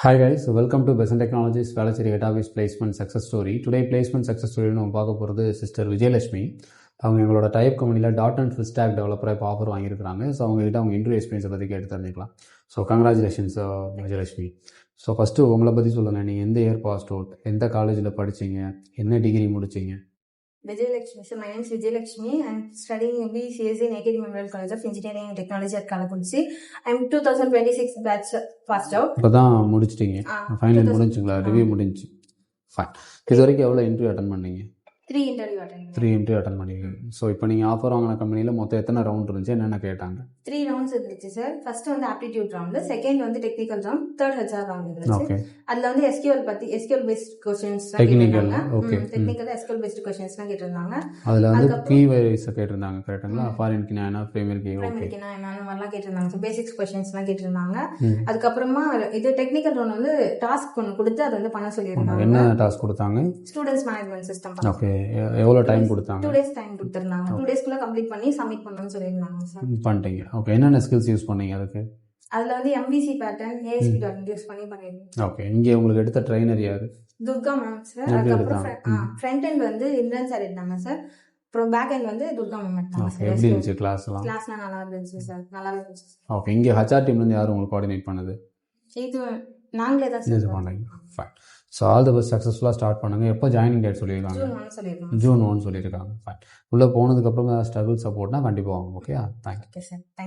Hi guys, welcome to Besant Technologies Velacheri Database Placement Success Story. Today placement success story நம்ம பார்க்க போகிறது sister Vijayalakshmi. அவங்க எங்களோட type கம்பெனியில் .NET full stack டெவலப்பராக இப்போ ஆஃபர் வாங்கியிருக்காங்க. ஸோ அவங்ககிட்ட அவங்க இன்டர்வியூ எக்ஸ்பீரியன்ஸை பற்றி கேட்டு தெரிஞ்சுக்கலாம். So congratulations Vijayalakshmi. So first உங்களை பற்றி சொல்லுங்கள். நீங்கள் எந்த இயர் பாஸ்ட் அவுட், எந்த காலேஜில் படித்தீங்க, என்ன degree முடிச்சிங்க? Vijayalakshmi. So my name is Vijayalakshmi. I'm studying BCSC in AKD Memorial College of Engineering and Technology at Kalakurchi. I'm 2026 batch passed out. இப்போ தான் முடிச்சிட்டிங்க, ஃபைனல் முடிஞ்சுங்களா? ரிவ்யூ முடிஞ்சு. ஃபைன். இது வரைக்கும் எவ்வளோ இன்டர்வியூ அட்டன் பண்ணீங்க? 3 இன்டர்வியூ அட்டன் பண்ணிங்க. So இப்போ நீங்கள் ஆஃபர் வாங்கின கம்பெனியில் மொத்தம் எத்தனை ரவுண்ட் இருந்துச்சு, என்னென்ன கேட்டாங்க? 3 ரவுண்ட்ஸ் இருந்துச்சு சார். ஃபர்ஸ்ட் வந்து ஆப்டிடியூட் ரவுண்ட், செகண்ட் வந்து technical round, third HR round இருந்துச்சு. அதுல வந்து SQL based questions technical. Okay, technical SQL based क्वेश्चंஸ்லாம் கேட்டிருந்தாங்க. அதுல வந்து கீவேர்ட்ஸ் கேட்டிருந்தாங்க, கரெக்ட்டுங்களா? ஃபாரின் கீனா என்ன, பிரைமரி கீ, பிரைமரி கீனா என்ன அந்த மாதிரிலாம் கேட்டிருந்தாங்க. ஸோ பேசிக்ஸ் क्वेश्चंஸ்லாம் கேட்டிருந்தாங்க. அதுக்கப்புறமா இது டெக்னிக்கல் ரவுண்ட் வந்து டாஸ்க் ஒன்று கொடுத்து அதை வந்து பண்ண சொல்லியிருந்தாங்க. என்ன டாஸ்க் கொடுத்தாங்க? Students management system. ஓகே, எவ்வளோ டைம் கொடுத்தாங்க? 2 days டைம் கொடுத்திருந்தாங்க. 2 days குள்ள கம்ப்ளீட் பண்ணி சப்மிட் பண்ணனும்னு சொல்லிருந்தாங்க சார். பண்ணிட்டீங்க. ஓகே, என்னென்ன ஸ்கில்ஸ் யூஸ் பண்ணீங்க அதுக்கு? அதுல வந்து MVC பேட்டர்ன், ASP.NET யூஸ் பண்ணிருக்கேன். ஓகே, இங்க உங்களுக்கு எடுத்த ட்ரெய்னர் யாரு? Durga ma'am sir. அதுக்கப்புறம் ஃப்ரண்ட் எண்ட் வந்து இந்திரன் சார் எடுத்தாங்க சார். அப்புறம் பேக் எண்ட் வந்து துர்கா மேம் எடுத்தாங்க சார். எப்படி இருந்துச்சு கிளாஸ்லாம்? கிளாஸ்லாம் நல்லா இருந்துச்சு சார். நல்லா இருந்துச்சு. ஓகே, இங்க HR டீம்ல இருந்து யாரு உங்களுக்கு கோஆர்டினேட் பண்ணது? இது நாங்களே தான் சார் பண்ணோம். Fine. So all the best, சக்ஸஸ்ஃபுல்லாக ஸ்டார்ட் பண்ணுங்க. எப்போ ஜாயினிங் டேட் சொல்லியிருக்காங்க? June 1 சொல்லியிருக்காங்க. ஃபைன். உள்ளே போனதுக்கப்புறம் ஸ்ட்ரகிள் சப்போர்ட்னா கண்டிப்பாக வாங்க. Okay, thank you. Okay sir, thank you.